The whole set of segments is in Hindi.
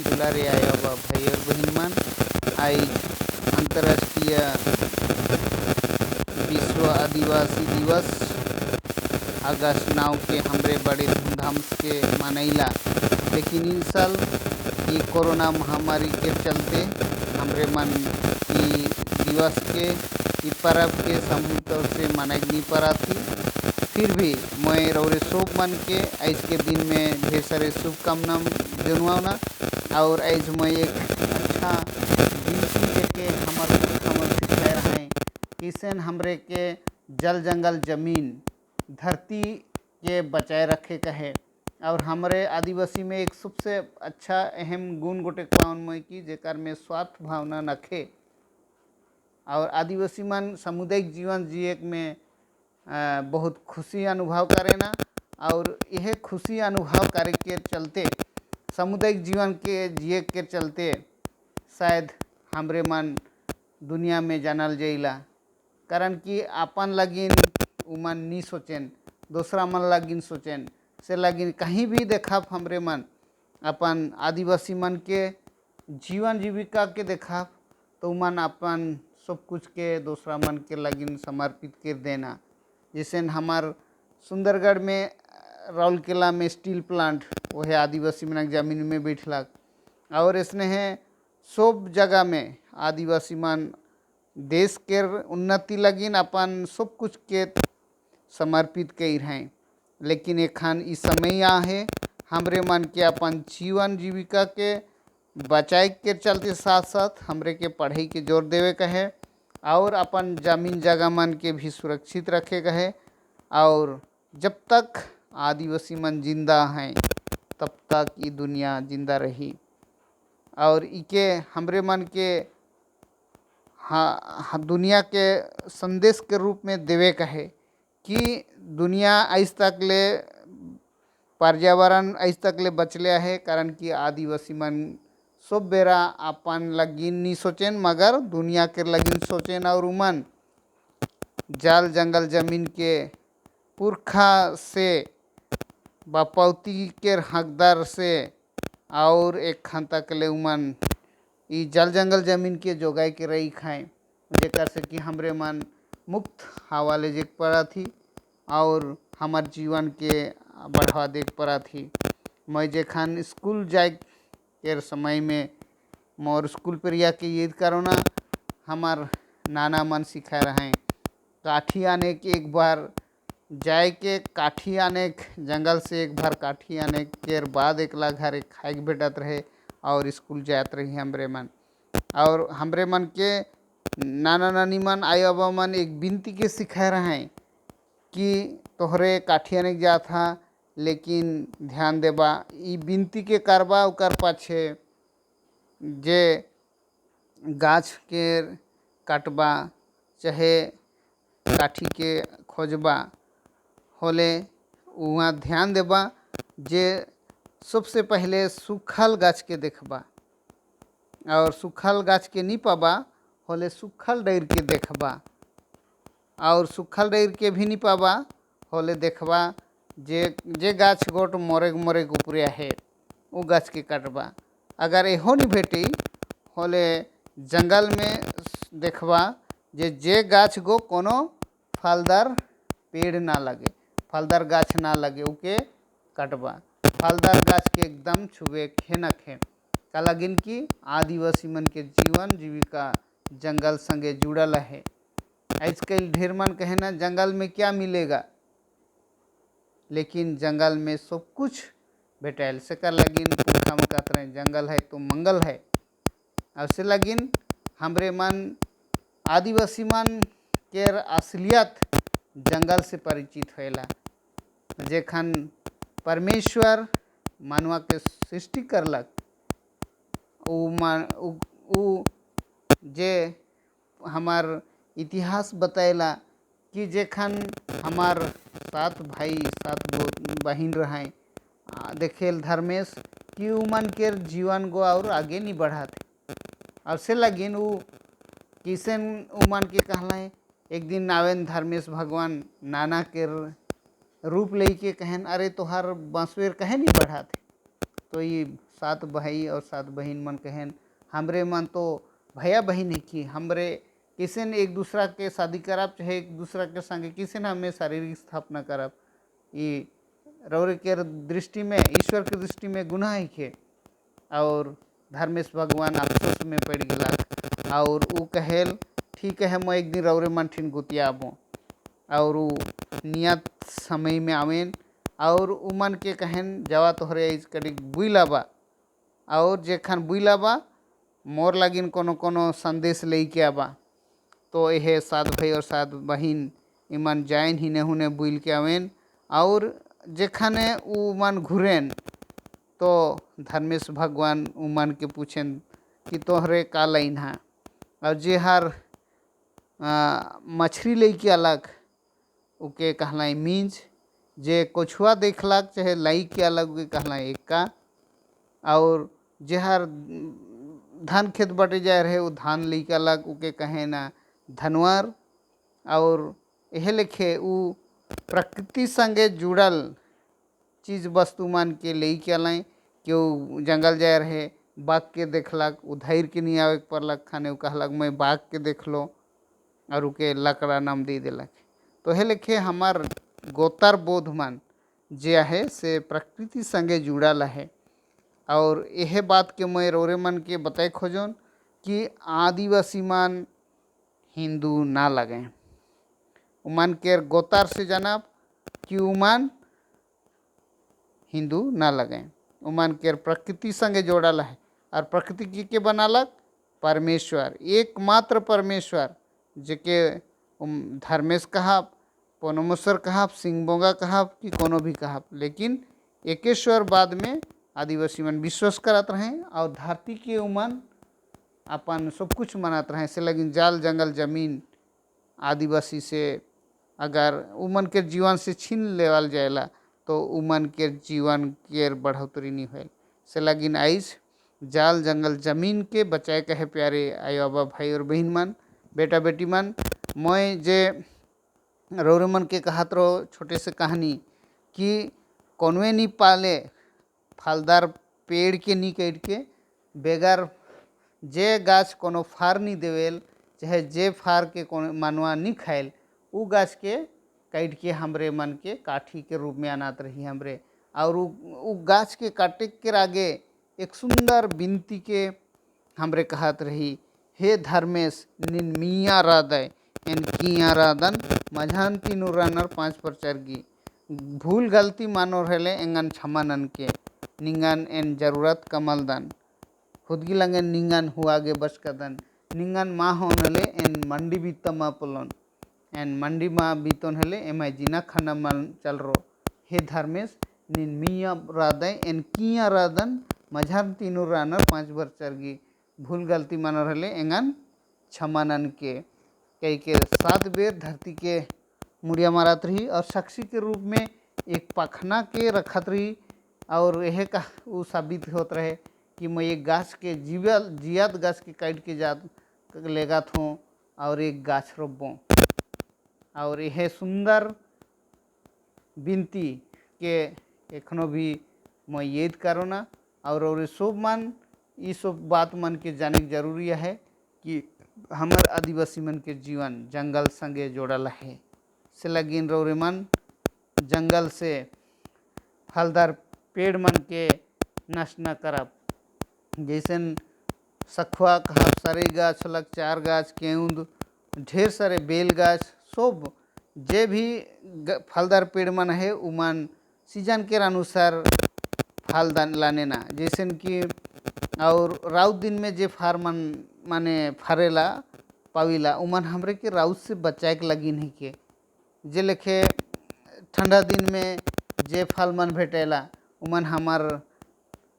दुलारे आया भाई और बहन मन, आज अंतर्राष्ट्रीय विश्व आदिवासी दिवस अगस्त 9 के हमरे बड़े धूमधाम के मनैला। लेकिन इन साल ये कोरोना महामारी के चलते हमरे मन की दिवस के ई पर्व के समूह तौर से मनाई नहीं पड़ा थी। फिर भी मैं रौरे सब मन के आज के दिन में ढेर सारे शुभकामना जनुआना। और आज मैं एक अच्छा गिनती देके हमारे सिखाए रहे किसन हमरे के जल जंगल जमीन धरती के बचाए रखे कहे। और हमारे आदिवासी में एक सबसे अच्छा अहम गुण गोटे पावन में कि जेकर में स्वार्थ भावना नखे। और आदिवासी मन सामुदायिक जीवन जिए में बहुत खुशी अनुभव करे ना। और यह खुशी अनुभव करे के चलते सामुदायिक जीवन के जिए के चलते शायद हमरे मन दुनिया में जानल जाइला। कारण कि अपन लगिन उमन नहीं सोचेन, दूसरा मन लगिन सोचेन से लगिन कहीं भी देखा हमरे मन अपन आदिवासी मन के जीवन जीविका के देखा तो मन अपन सब कुछ के दूसरा मन के लगिन समर्पित कर देना। जैसे हमार सुंदरगढ़ में राउरकेला में स्टील प्लांट वह आदिवासी मन जमीन में बैठलक। और इसने है सब जगह में आदिवासी मन देश के उन्नति लगिन अपन सब कुछ के समर्पित कर हैं। लेकिन एखन इस समय आ है हमरे मन के अपन जीवन जीविका के बचाए के चलते साथ साथ हमरे के पढ़ाई के जोर देवे का है और अपन जमीन जगह मन के भी सुरक्षित रखे का है। और जब तक आदिवासी मन जिंदा हैं तब तक ये दुनिया जिंदा रही। और इके हमरे मन के हाँ दुनिया के संदेश के रूप में देवे का है कि दुनिया आज तक ले पर्यावरण आज तक ले बचले है। कारण कि आदिवासी मन सब बेरा अपन लगिन नहीं सोचेन मगर दुनिया के लगिन सोचेन। और उमन जल जंगल जमीन के पुरखा से बपौती के हकदार से और एक खान तक ले उमन ई जल जंगल जमीन के जोगाई के रही खाएं जेकर से कि हमरे मन मुक्त हवा ले जेक पड़ा थी और हमार जीवन के बढ़ावा देख पड़ा थी। मैं जेखन स्कूल जाए के समय में मोर स्कूल पर या के याद करो ना हमार नाना मन सिखा रहे काठी आने के एक बार जाए के काठी आने जंगल से एक बार काठी आने के बाद एकला घर खाए के भेटत रहे और स्कूल जात रही हमरे मन। और हमरे मन के नाना नानी मन आई बाबा मन एक बिनती के सिखा रहे हैं कि तोहरे काठी आने जा था लेकिन ध्यान देबा ई बिनती के करबा ओकर पाछे जे गाछ के काटबा चाहे काठी के खोजबा होले वहाँ ध्यान देबा जे सबसे पहले सूखल गाछ के देखबा और सूखल गाछ के नहीं पाबा होले सूखल डैर के देखबा और सूखल डैर के भी नहीं पाबा होले देखबा जे गाछ गोट मोरे ऊपरे है वो गाछ के काटबा। अगर एहो नहीं भेटी होले जंगल में देखबा जे गाछ गो कोनो फलदार पेड़ ना लगे फलदार गाछ ना लगे उके काटबा। फलदार गाछ के एकदम छुए खे न खे का लगिन कि आदिवासी मन के जीवन जीविका जंगल संगे जुड़ल है। आजकल ढेर मन कहे ना जंगल में क्या मिलेगा लेकिन जंगल में सब कुछ भेटल से कर लगिन पुरखा में कहते रहे जंगल है तो मंगल है। और से लगिन हमरे मन आदिवासी मन के असलियत जंगल से परिचित होएला। जेखन परमेश्वर मानवा के सृष्टि करलक उ जे हमार इतिहास बतैला कि जेखन हमार 7 भाई 7 बहन रहें देखेल धर्मेश कि उमन के जीवन गो और आगे नहीं बढ़ा थे। और से लगिन उ किसन उमन के कहला एक दिन नावेन धर्मेश भगवान नाना के रूप ले के कहन अरे तोहार बांसवेर कहे नहीं बढ़ा थे तो ये 7 भाई और 7 बहन मन कहेन हमरे मन तो भैया बहन ही की हमरे किसी ने एक दूसरा के शादी करब चाहे एक दूसरा के संगे किसी ने हमें शारीरिक स्थापना करब ये रौरे के दृष्टि में ईश्वर के दृष्टि में गुनाह ही खे। और धर्मेश भगवान अफसोस में पड़ गला और वो कहेल ठीक है मैं एक दिन रौरे मन ठिन गुतिया आबो और वो नियत समय में आवेन और उमन के कहन जवा तोहरे इस कड़ी बुइला बा और जेखन बुइला बा मोर लगिन कोनो कोनो संदेश लेके आबा। तो यह 7 भाई और 7 बहन इमन जाइन ही हुने बुइल के आवेन और जेखने उमन घुरेन तो धर्मेश भगवान उमन के पूछेन कि तोहरे का लाइन है और जे हर मछली लेके अलग उके कहलाई मींज जे कोछुआ देखलक चाहे लाई के अलग उके कहलाई एक्का और जे हर धान खेत बटे जाए रहे वो धान लेके अलग उके कहे ना धनवार। और यह लिखे वो प्रकृति संगे जुड़ल चीज़ वस्तु मान के लेके अलाय क्यों जंगल जाए रहे बाघ के देखलक उधैर के नहीं आवे पड़लक खाने वो कहलक मैं बाघ के देख लो और उके लकड़ा नाम दे दिलक। तो हे लिखे हमार गोतर बोध मन जे है से प्रकृति संगे जुड़ल है। और यह बात के मैं रोरे मन के बताए खोजन कि आदिवासी मन हिंदू ना लगे उमन के गोतार से जानब कि उमन हिंदू ना लगे उमन के प्रकृति संगे जोड़ल है। और प्रकृति के बनालक परमेश्वर एकमात्र परमेश्वर जेके धर्मेश कहब पनमेश्वर कहब सिंहबोंगा कहब कि कोनो भी कहब लेकिन एकेश्वर बाद में आदिवासी मन विश्वास करत रहे और धरती के उमन अपन सब कुछ मनात रहे से लगिन जाल जंगल जमीन आदिवासी से अगर उमन के जीवन से छीन लेवल जाएला तो उमन के जीवन के बढ़ोतरी नहीं हुए से लगिन आइस जाल जंगल जमीन के बचाए कहे प्यारे आई बाबा भाई और बहन मन बेटा बेटी मन मैं जे रौरे मन के कहत रहो छोटे से कहानी कि कौनवे नहीं पाले फलदार पेड़ के नहीं काट के बेगर जे गाछ कोनो फार नहीं देवेल चाहे जे फार के कोनो मानवा नहीं खाएल उ गाछ के काट के हमरे मन के काठी के रूप में अनात रही हमरे। और उ गाछ के काटे के आगे एक सुंदर बिनती के हमरे कहत रही हे धर्मेश निन मिया रादय एन किया रादन मझानती नुरानर 5 प्रचार की भूल गलती मानो रहले एंगन क्षमानन के निंगन एन जरूरत कमलदन खुदगी लंगन निंगन हुआगे बस कदन निंगन माँ होनले एन मंडी बीतमा पुलन एन मंडी माँ बीतन हले एम जिना खाना मन चल रो हे धर्मेश निन मिया रादय एन किया रादन मझार तीनों रानर 5 प्रचार की भूल गलती मानो रहले एंगन क्षमानन के कई के 7 बेर धरती के मुड़िया मारत रही और साक्षी के रूप में एक पखना के रखत रही और यह का वो साबित होत रहे कि मैं एक गाछ के जियात गाछ के काट के जात लेगात हूँ और एक गाछ रोपबो। और यह सुंदर बिनती के एखनो भी मैं याद करो ना और सब मन ये सब बात मन के जाने की जरूरी है कि हमार आदिवासी मन के जीवन जंगल संगे जोड़ल है से लगिन रौरे मन जंगल से फलदार पेड़ मन के नष्ट न करब जैसे सखुआ कहब सारे गाछ लग 4 गाछ केउंद ढेर सारे बेल गाछ सब जे भी फलदार पेड़ मन है उमन सीजन के अनुसार फल लाने ना जैसे कि और राउत दिन में जे फार मन माने फरेला पाविला उमन हमरे के राउत से बचाए के लगी नहीं के जे लेखे ठंडा दिन में जे फल मन भेटेला उमन हमार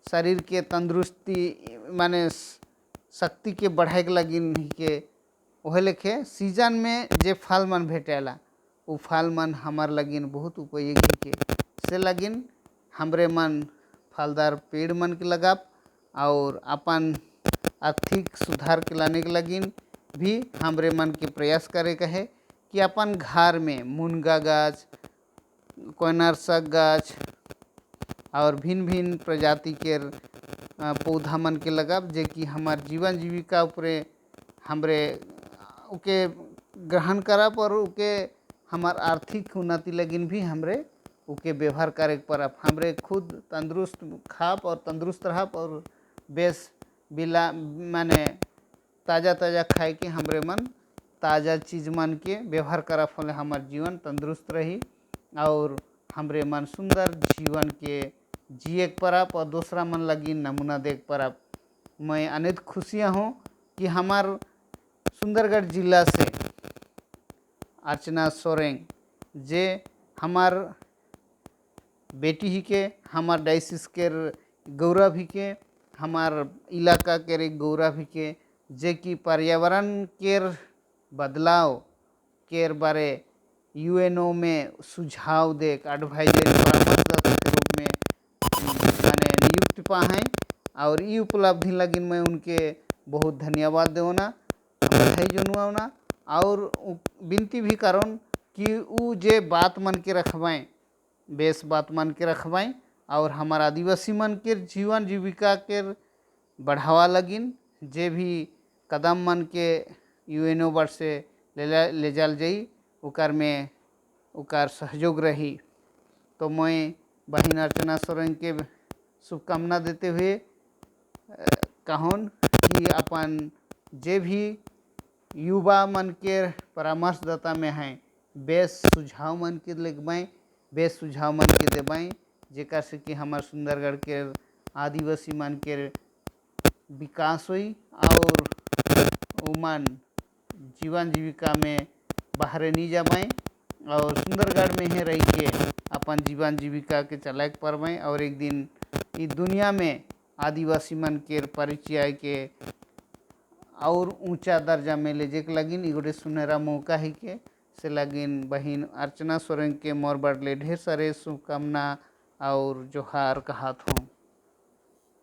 शरीर के तंदुरुस्ती माने शक्ति के बढ़ाए के लगी नहीं के वह लेखे सीजन में जे फल मन भेटेला वो फल मन हमार लगिन बहुत उपयोगी के से लगिन हमरे मन फलदार पेड़ मन के लगाप और अपन आर्थिक सुधार के लाने के लगिन भी हमरे मन के प्रयास करे के है कि अपन घर में मुनगा गाछ कोयनार साग गाछ और भिन्न भिन्न प्रजाति के पौधा मन के लगाब जे कि हमार जीवन जीविका उपरे हमरे उके ग्रहण करब और उके हमार आर्थिक उन्नति लगिन भी हमरे उके व्यवहार करे परब। हमरे खुद तंदुरुस्त खाब और तंदुरुस्त रहब और बेस बिला माने ताज़ा ताज़ा खाए के हमरे मन ताज़ा चीज़ मन के व्यवहार करब फले हमार जीवन तंदुरुस्त रही और हमरे मन सुंदर जीवन के जिए परब और दूसरा मन लगी नमूना देख परब। मैं अनेक खुशियाँ हूँ कि हमार सुंदरगढ़ जिला से अर्चना सोरेन जे हमार बेटी ही के हमार डायसिस के गौरव ही के हमार इलाका के गौरव ही के जे कि पर्यावरण के बदलाव के बारे यूएनओ में सुझाव दे एडवाइजरी परामर्शदाता के रूप में माने नियुक्त पा हैं और ये उपलब्धि लगिन मैं उनके बहुत धन्यवाद देवना बधाई जनुआवना और विनती भी करन कि उ जे बात मन के रखवाएं बेस बात मन के रखवाएं और हमार आदिवासी मन के जीवन जीविका के बढ़ावा लगिन जे भी कदम मन के यूएनओ बर से ले जाल जाई उकार में उकार सहयोग रही। तो मैं बहन अर्चना सोरेन के शुभकामना देते हुए कहून कि अपन जे भी युवा मन के परामर्शदाता में हैं बेस सुझाव मन के लगवाएं बेस सुझाव मन के देवाएं जेकर से कि हमार सुंदरगढ़ के आदिवासी मन के विकास हुई और उमन जीवन जीविका में बाहर नहीं जाबाएं और सुंदरगढ़ में ही रह के अपन जीवन जीविका के चलाए परवें और एक दिन इस दुनिया में आदिवासी मन के परिचय के और ऊंचा दर्जा में ले जेक लगिन एगोटे सुनहरा मौका ही के से लगिन बहन अर्चना सोरेन के मोर बड़ले ढेर सारे शुभकामना और जोहार कहत हूँ।